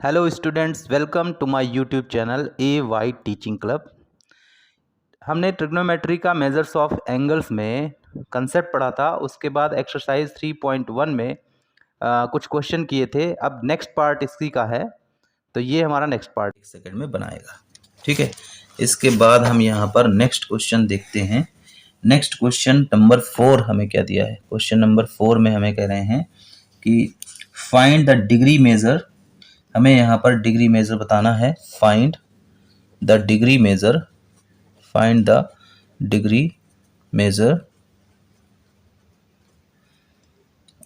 Hello students, welcome to my YouTube channel A Y teaching club. हमने trigonometry का measures of angles में concept पढ़ा था। उसके बाद एक्सरसाइज 3.1 में कुछ क्वेश्चन किए थे। अब नेक्स्ट पार्ट इसी का है, तो ये हमारा नेक्स्ट पार्ट 1 सेकंड में बनाएगा। ठीक है, इसके बाद हम यहाँ पर नेक्स्ट क्वेश्चन देखते हैं। नेक्स्ट क्वेश्चन नंबर 4 हमें क्या दिया है। क्वेश्चन नंबर 4 में हमें कह रहे हैं कि फाइंड द डिग्री मेजर। हमें यहाँ पर डिग्री मेजर बताना है। Find the degree measure, find the degree measure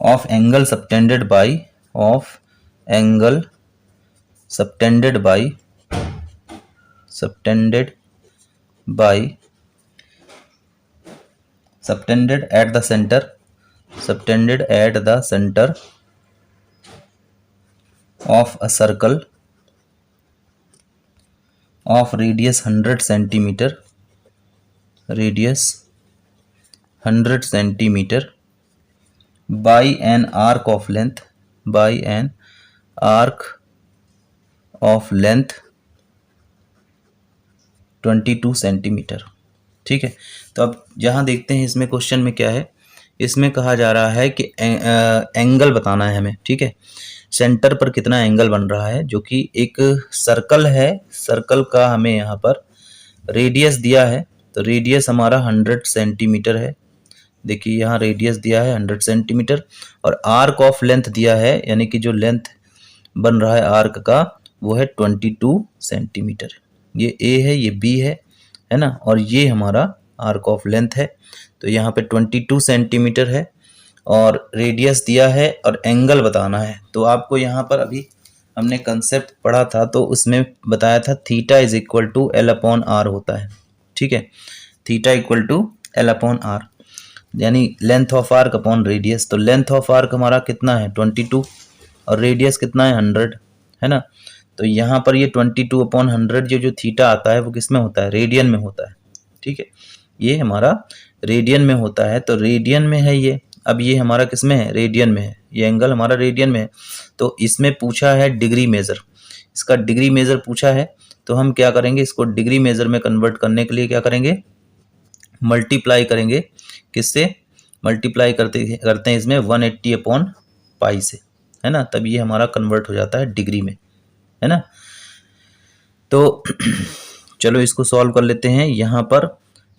of angle subtended by, of angle subtended by, subtended by, subtended at the centre, subtended at the centre of a circle of radius 100 centimeter, radius 100 centimeter by an arc of length, by an arc of length 22 centimetre. ठीक है, तो अब जहाँ देखते हैं इसमें question में क्या है। इसमें कहा जा रहा है कि एंगल बताना है हमें। ठीक है, सेंटर पर कितना एंगल बन रहा है, जो कि एक सर्कल है। सर्कल का हमें यहाँ पर रेडियस दिया है, तो रेडियस हमारा 100 सेंटीमीटर है। देखिए यहाँ रेडियस दिया है 100 सेंटीमीटर और आर्क ऑफ लेंथ दिया है, यानी कि जो लेंथ बन रहा है आर्क का वो है 22 सेंटीमीटर। ये ए है, ये बी है ना, और ये हमारा आर्क ऑफ लेंथ है। तो यहाँ पे 22 सेंटीमीटर है और रेडियस दिया है और एंगल बताना है। तो आपको यहाँ पर अभी हमने कंसेप्ट पढ़ा था, तो उसमें बताया था theta is equal to L upon R होता है। ठीक है, theta equal to L upon R, यानी length of arc upon radius. तो लेंथ ऑफ आर्क हमारा कितना है 22 और रेडियस कितना है 100, है ना। तो यहाँ पर ये 22 अपॉन 100 जो थीटा आता है वो किस में होता है, रेडियन में होता है। ठीक है, ये हमारा रेडियन में होता है, तो रेडियन में है ये। अब ये हमारा किस में है, रेडियन में है, ये एंगल हमारा रेडियन में है। तो इसमें पूछा है डिग्री मेजर, इसका डिग्री मेजर पूछा है। तो हम क्या करेंगे, इसको डिग्री मेजर में कन्वर्ट करने के लिए क्या करेंगे, मल्टीप्लाई करेंगे। किससे मल्टीप्लाई करते हैं इसमें 180 अपॉन पाई से, है ना, तब ये हमारा कन्वर्ट हो जाता है डिग्री में, है ना। तो चलो इसको सॉल्व कर लेते हैं। यहाँ पर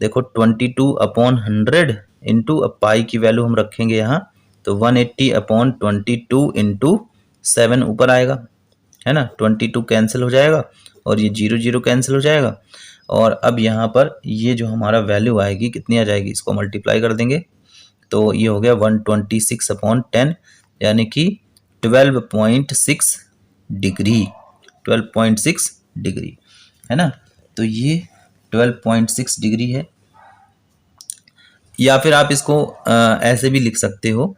देखो 22 अपॉन 100 इंटू, अब पाई की वैल्यू हम रखेंगे यहाँ, तो 180 अपॉन 22 इंटू 7 ऊपर आएगा, है ना। 22 कैंसिल हो जाएगा और ये 0 0 कैंसिल हो जाएगा। और अब यहाँ पर ये जो हमारा वैल्यू आएगी कितनी आ जाएगी, इसको मल्टीप्लाई कर देंगे तो ये हो गया 126 अपॉन 10, यानी कि 12.6 डिग्री, 12.6 डिग्री, है ना। तो ये 12.6 डिग्री है। या फिर आप इसको ऐसे भी लिख सकते हो।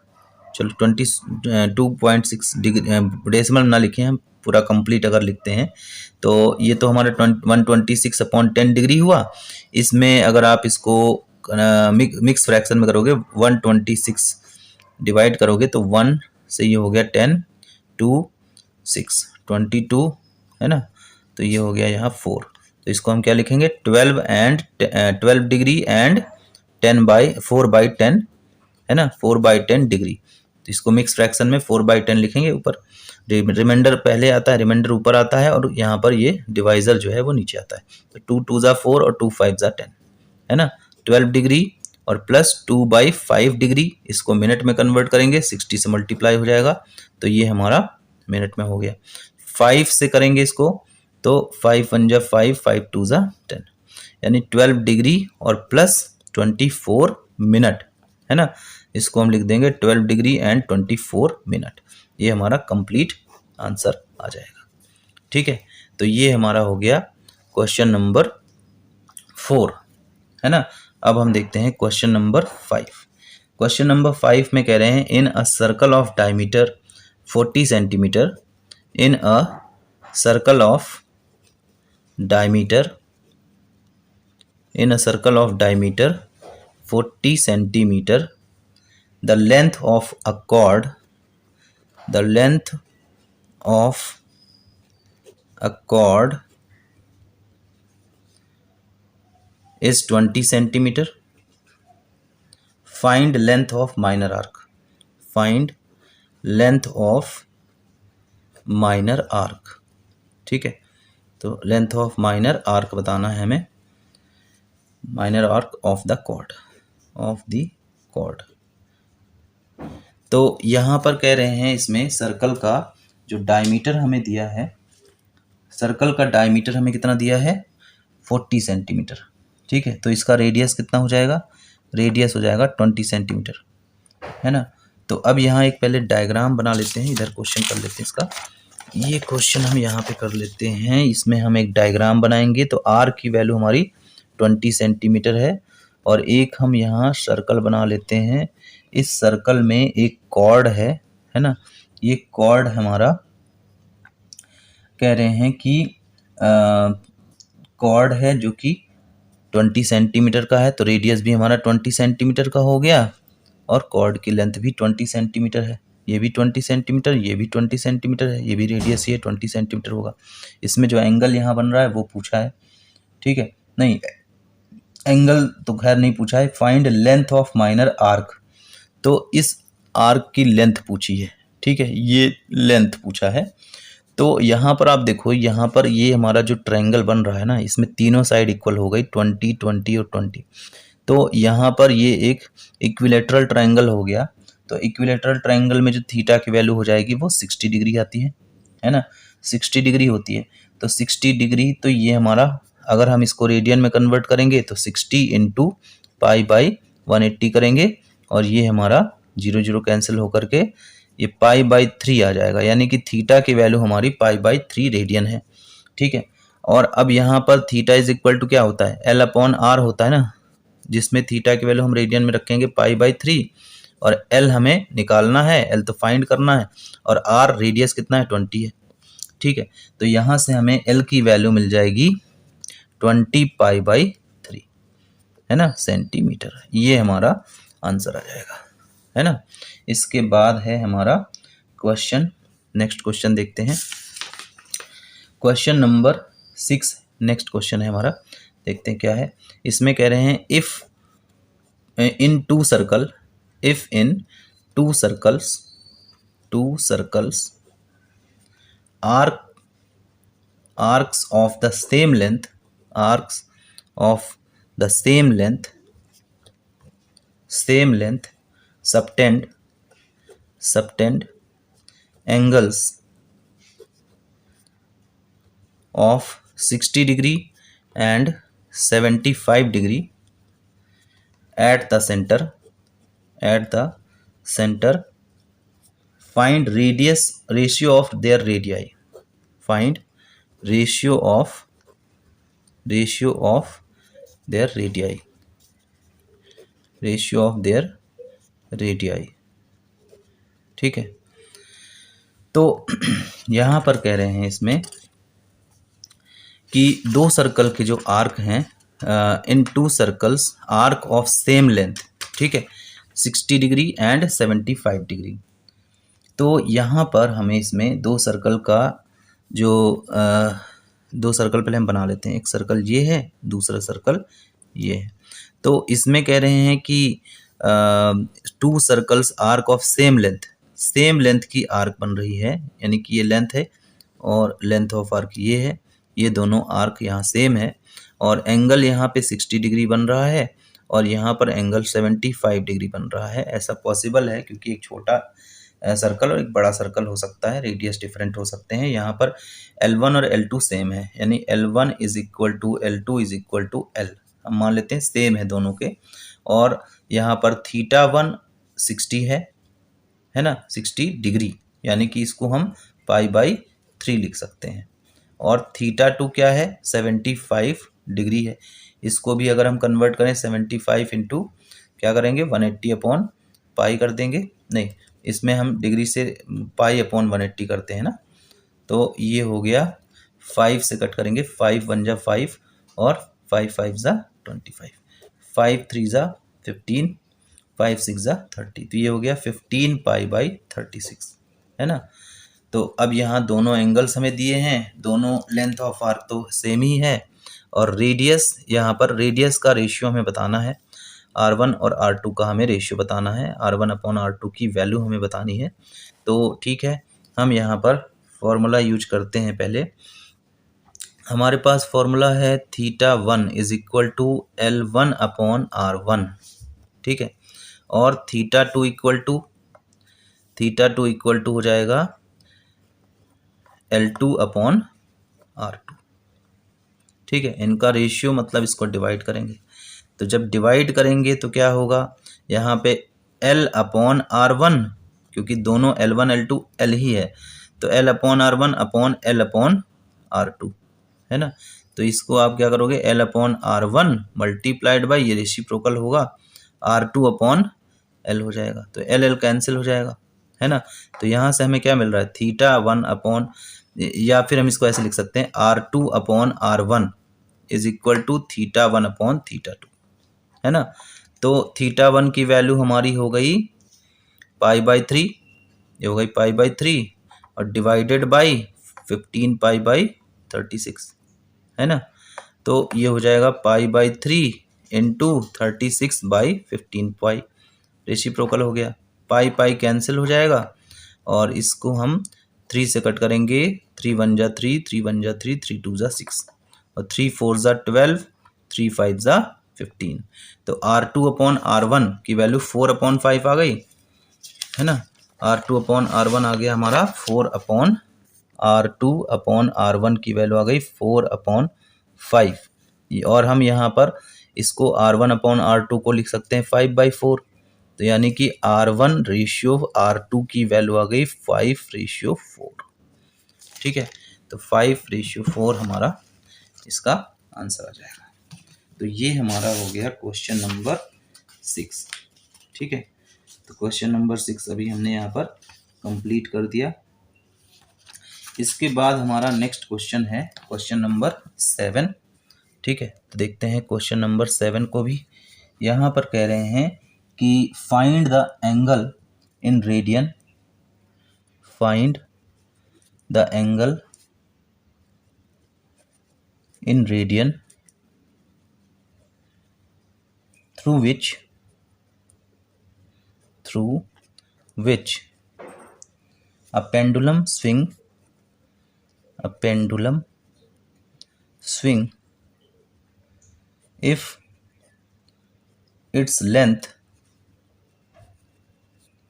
चलो 22.6 डिग्री, डेसिमल ना लिखें, हम पूरा कंप्लीट अगर लिखते हैं तो ये तो हमारा 126 अपॉन 10 डिग्री हुआ। इसमें अगर आप इसको मिक्स फ्रैक्शन में करोगे, 126 डिवाइड करोगे तो 1 से ये हो गया 10, 2 6 22, है ना। तो ये हो गया यहाँ 4। तो इसको हम क्या लिखेंगे, 12 डिग्री एंड 4/10, है ना, 4/10 डिग्री। तो इसको मिक्स फ्रैक्शन में 4/10 लिखेंगे। ऊपर रिमाइंडर पहले आता है, रिमाइंडर ऊपर आता है और यहाँ पर ये डिवाइजर जो है वो नीचे आता है। तो 2 2 ज़ा 4 और 2 5 ज़ा 10, है ना। 12 डिग्री और प्लस 2/5 डिग्री, इसको मिनट में कन्वर्ट करेंगे, 60 से मल्टीप्लाई हो जाएगा, तो ये हमारा मिनट में हो गया। 5 से करेंगे इसको तो 5 1 ज़ा 5, 5 2 ज़ा 10, यानी 12 डिग्री और प्लस 24 मिनट, है ना। इसको हम लिख देंगे 12 डिग्री एंड 24 मिनट। ये हमारा कंप्लीट आंसर आ जाएगा। ठीक है, तो ये हमारा हो गया क्वेश्चन नंबर 4, है ना। अब हम देखते हैं क्वेश्चन नंबर 5। क्वेश्चन नंबर 5 में कह रहे हैं in a circle of diameter 40 centimetre, in a circle of diameter, in a circle of diameter 40 centimeter, the length of a chord, the length of a chord is 20 centimeter. Find length of minor arc. Find length of minor arc. ठीक है, तो length of minor arc बताना है हमें, minor arc of the chord, of the chord. तो यहाँ पर कह रहे हैं इसमें सर्कल का जो डायमीटर हमें दिया है, सर्कल का डायमीटर हमें कितना दिया है 40 सेंटीमीटर। ठीक है, तो इसका रेडियस कितना हो जाएगा, रेडियस हो जाएगा 20 सेंटीमीटर, है ना। तो अब यहाँ एक पहले डायग्राम बना लेते हैं, इधर क्वेश्चन कर लेते हैं इसका। ये क्वेश्चन हम यहाँ पे कर लेते हैं, इसमें हम एक डायग्राम बनाएंगे। तो आर की वैल्यू हमारी 20 सेंटीमीटर है और एक हम यहाँ सर्कल बना लेते हैं। इस सर्कल में एक कॉर्ड है ना, ये कॉर्ड हमारा कह रहे हैं कि कॉर्ड है जो कि 20 सेंटीमीटर का है, तो रेडियस भी हमारा 20 सेंटीमीटर का हो गया और कॉर्ड की लेंथ भी 20 सेंटीमीटर है। ये भी 20 सेंटीमीटर, ये भी 20 सेंटीमीटर है, ये भी रेडियस ये 20 सेंटीमीटर होगा। इसमें जो एंगल यहाँ बन रहा है वो पूछा है, ठीक है, नहीं एंगल तो खैर नहीं पूछा है। Find length of minor arc, तो इस आर्क की लेंथ पूछी है, ठीक है, ये लेंथ पूछा है। तो यहाँ पर आप देखो, यहाँ पर ये हमारा जो ट्रायंगल बन रहा है ना, इसमें तीनों साइड इक्वल हो गई 20, 20 और 20। तो यहाँ पर ये एक इक्विलेटरल ट्रायंगल हो गया। तो इक्विलेटरल ट्रायंगल में जो थीटा की वैल्यू हो जाएगी वो 60 डिग्री आती है ना, 60 डिग्री होती है। तो 60 डिग्री, तो ये हमारा, अगर हम इसको रेडियन में कन्वर्ट करेंगे तो 60 इंटू पाई बाई 180 करेंगे और ये हमारा 0 0 कैंसिल होकर के ये पाई बाई 3 आ जाएगा, यानी कि थीटा की वैल्यू हमारी पाई बाई 3 रेडियन है। ठीक है, और अब यहाँ पर थीटा इज इक्वल टू क्या होता है, एल अपॉन आर होता है ना, जिसमें थीटा की वैल्यू हम रेडियन में रखेंगे पाई बाई 3 और एल हमें निकालना है, एल तो फाइंड करना है और आर रेडियस कितना है 20 है। ठीक है, तो यहाँ से हमें एल की वैल्यू मिल जाएगी 20 पाई बाई 3, है ना, सेंटीमीटर। ये हमारा आंसर आ जाएगा, है ना। इसके बाद है हमारा क्वेश्चन, नेक्स्ट क्वेश्चन देखते हैं, क्वेश्चन नंबर 6 नेक्स्ट क्वेश्चन है हमारा, देखते हैं क्या है। इसमें कह रहे हैं if in two circle, if in two circles arcs of the same length subtend angles of 60 degree and 75 degree at the center, find ratio of their radii. Find ratio of their radii, ठीक है। तो यहाँ पर कह रहे हैं इसमें कि दो सर्कल के जो आर्क हैं, in two circles arc of same length, ठीक है, 60 डिग्री एंड 75 डिग्री। तो यहाँ पर हमें इसमें दो सर्कल का जो दो सर्कल पहले हम बना लेते हैं, एक सर्कल ये है, दूसरा सर्कल ये है। तो इसमें कह रहे हैं कि to circles arc of same length की आर्क बन रही है, यानी कि ये लेंथ है और लेंथ ऑफ आर्क ये है, ये दोनों आर्क यहाँ सेम है और एंगल यहाँ पे 60 डिग्री बन रहा है और यहाँ पर एंगल 75 डिग्री बन रहा है। ऐसा पॉसिबल है क्योंकि एक छोटा सर्कल और एक बड़ा सर्कल हो सकता है, रेडियस डिफरेंट हो सकते हैं। यहाँ पर L1 और L2 सेम है, यानी L1 is equal to L2 is equal to L, हम मान लेते हैं सेम है दोनों के। और यहाँ पर थीटा 1 60 है ना, 60 डिग्री, यानी कि इसको हम पाई बाई 3 लिख सकते हैं। और थीटा 2 क्या है, 75 डिग्री है, इसको भी अगर हम कन्वर्ट करें 75 इंटू क्या करेंगे 180 अपॉन पाई कर देंगे, नहीं इसमें हम डिग्री से पाई अपॉन 180 करते हैं ना, तो ये हो गया 5 से कट करेंगे, 5 1 जा 5 और 5 5 जा 25, 5 3 जा 15, 5 6 जा 30, तो ये हो गया 15 पाई बाई 36, है ना। तो अब यहाँ दोनों एंगल्स हमें दिए हैं, दोनों लेंथ ऑफ आर्क तो सेम ही है, और रेडियस, यहाँ पर रेडियस का रेशियो हमें बताना है, R1 और R2 का हमें रेशियो बताना है, R1/R2 की वैल्यू हमें बतानी है। तो ठीक है, हम यहाँ पर फॉर्मूला यूज करते हैं। पहले हमारे पास फॉर्मूला है θ1 = L1/R1, ठीक है, और θ2 हो जाएगा L2/R2, ठीक है। इनका रेशियो मतलब इसको डिवाइड करेंगे, तो जब डिवाइड करेंगे तो क्या होगा, यहाँ पे L/R1, क्योंकि दोनों L1 L2 L ही है, तो L/R1/L/R2 है ना। तो इसको आप क्या करोगे, L/R1 मल्टीप्लाइड बाई, ये रेसिप्रोकल होगा, R2/L हो जाएगा, तो L कैंसिल हो जाएगा, है ना। तो यहाँ से हमें क्या मिल रहा है, θ1 या फिर हम इसको ऐसे लिख सकते हैं, R2/R1 = θ1/θ2, है ना। तो θ1 की वैल्यू हमारी हो गई π/3, ये हो गई π/3, और डिवाइडेड बाई 15π/36, है ना। तो ये हो जाएगा π/3 × 36/15π, रेसिप्रोकल हो गया, पाई कैंसिल हो जाएगा, और इसको हम 3 से कट करेंगे, 3 × 1 = 3, 3 × 1 = 3, 3 × 2 = 6, और 3 × 4 = 12, 3 × 5 = 15। तो R2/R1 की वैल्यू 4/5 आ गई, है ना। R2/R1 आ गया हमारा 4/, R2/R1 की वैल्यू आ गई 4/5, और हम यहाँ पर इसको R1/R2 को लिख सकते हैं 5/4, तो यानी कि R1/R2 की वैल्यू आ गई 5/4, ठीक है। तो 5/4 हमारा इसका आंसर आ जाएगा। तो ये हमारा हो गया क्वेश्चन नंबर 6, ठीक है। तो क्वेश्चन नंबर 6 अभी हमने यहाँ पर कंप्लीट कर दिया। इसके बाद हमारा नेक्स्ट क्वेश्चन है क्वेश्चन नंबर 7, ठीक है। तो देखते हैं क्वेश्चन नंबर 7 को भी। यहाँ पर कह रहे हैं कि find the angle in radian, find the angle in radian through which a pendulum swing if its length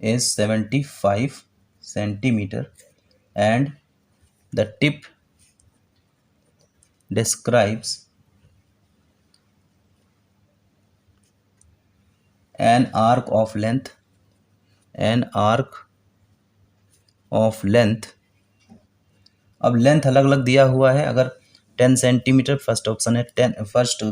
is 75 centimeter and the tip describes an arc of length अब लेंथ अलग अलग दिया हुआ है। अगर 10 सेंटीमीटर फर्स्ट ऑप्शन है, first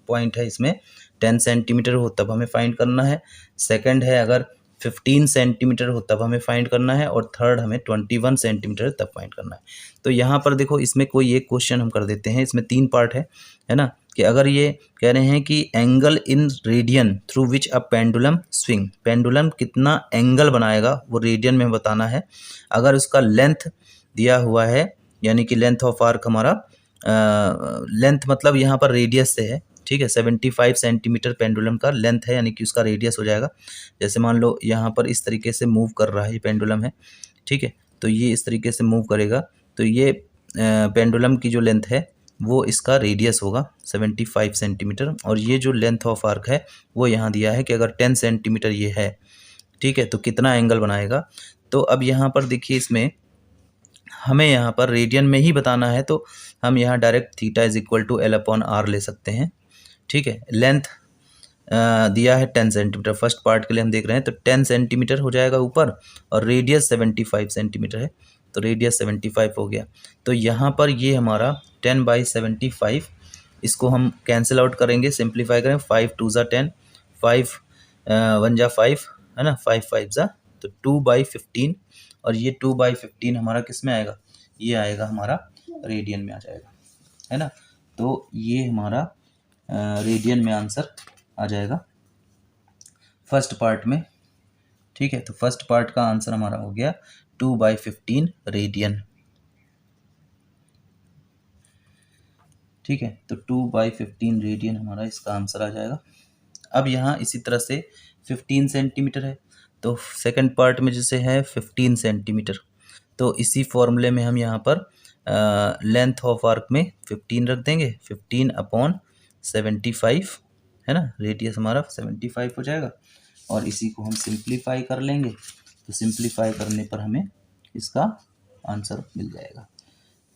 point है इसमें 10 सेंटीमीटर हो तब हमें फाइंड करना है, सेकंड है अगर 15 सेंटीमीटर हो तब हमें फाइंड करना है, और थर्ड हमें 21 सेंटीमीटर तब फाइंड करना है। तो यहाँ पर देखो, इसमें कोई एक क्वेश्चन हम कर देते हैं, इसमें 3 पार्ट है ना। कि अगर ये कह रहे हैं कि angle in radian through which a pendulum swing, pendulum कितना एंगल बनाएगा वो रेडियन में बताना है। अगर उसका लेंथ दिया हुआ है, यानी कि लेंथ ऑफ आर्क हमारा, लेंथ मतलब यहाँ पर रेडियस से है, ठीक है। 75 सेंटीमीटर पेंडुलम का लेंथ है, यानी कि उसका रेडियस हो जाएगा। जैसे मान लो यहाँ पर इस तरीके से मूव कर रहा है, ये पेंडुलम है, ठीक है। तो ये इस तरीके से मूव करेगा, तो ये पेंडुलम की जो लेंथ है वो इसका रेडियस होगा 75 सेंटीमीटर, और ये जो लेंथ ऑफ आर्क है वो यहाँ दिया है कि अगर 10 सेंटीमीटर ये है, ठीक है, तो कितना एंगल बनाएगा। तो अब यहाँ पर देखिए, इसमें हमें यहाँ पर रेडियन में ही बताना है, तो हम यहाँ डायरेक्ट थीटा = L/R ले सकते हैं, ठीक है। लेंथ दिया है 10 सेंटीमीटर, फर्स्ट पार्ट के लिए हम देख रहे हैं, तो 10 सेंटीमीटर हो जाएगा ऊपर, और रेडियस 75 सेंटीमीटर है, तो रेडियस 75 हो गया। तो यहाँ पर ये हमारा 10/75, इसको हम कैंसिल आउट करेंगे, सिंप्लीफाई करें, 5 × 2 = 10, 5 × 1 = 5, है ना, 5 × 5 = तो 2/15, और ये 2/15 हमारा किस में आएगा, ये आएगा हमारा रेडियन में आ जाएगा, है ना। तो ये हमारा रेडियन में आंसर आ जाएगा फर्स्ट पार्ट में, ठीक है। तो फर्स्ट पार्ट का आंसर हमारा हो गया 2/15 रेडियन। ठीक है, तो 2/15 रेडियन हमारा इसका आंसर आ जाएगा। अब यहाँ इसी तरह से 15 सेंटीमीटर है, तो सेकंड पार्ट में जैसे है 15 सेंटीमीटर, तो इसी फॉर्मूले में हम यहाँ पर लेंथ ऑफ आर्क में 15 रख देंगे, 15/75 है ना, रेडियस हमारा 75 हो जाएगा। और इसी को हम सिंप्लीफाई कर लेंगे, तो सिंप्लीफाई करने पर हमें इसका आंसर मिल जाएगा।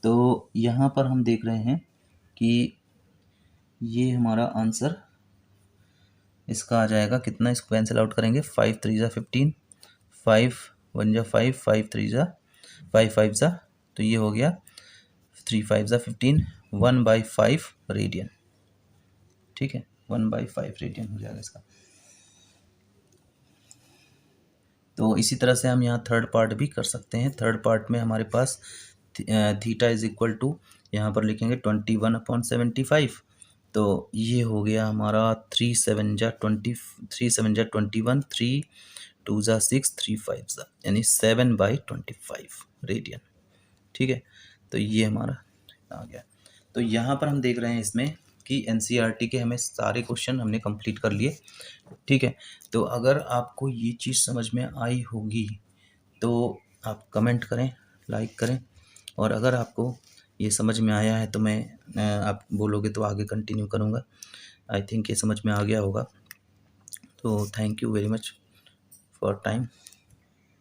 तो यहाँ पर हम देख रहे हैं कि ये हमारा आंसर इसका आ जाएगा कितना, इसको कैंसिल आउट करेंगे, 5 3 ज़ा 15, 5 1 ज़ा 5, 5 3 ज़ा 5 5 ज़ा, तो ये हो गया 3 5 ज़ा 15, 1/5 रेडियन। ठीक है, 1/5 रेडियन हो जाएगा इसका। तो इसी तरह से हम यहाँ थर्ड पार्ट भी कर सकते हैं। थर्ड पार्ट में हमारे पास थीटा इज इक्वल टू, यहाँ पर लिखेंगे 21/75, तो ये हो गया हमारा 3 7 ज़ा 20, 3 7 ज़ा 21, 3 2 ज़ा 6, 3 5 ज़ा, यानी 7/25 रेडियन। ठीक है, तो ये हमारा आ गया। तो यहाँ पर हम देख रहे हैं इसमें कि एनसीईआरटी के हमें सारे क्वेश्चन हमने कंप्लीट कर लिए। ठीक है, तो अगर आपको ये चीज़ समझ में आई होगी तो आप कमेंट करें, लाइक करें, और अगर आपको ये समझ में आया है तो मैं आप बोलोगे तो आगे कंटिन्यू करूँगा। आई थिंक ये समझ में आ गया होगा। तो thank you very much for time.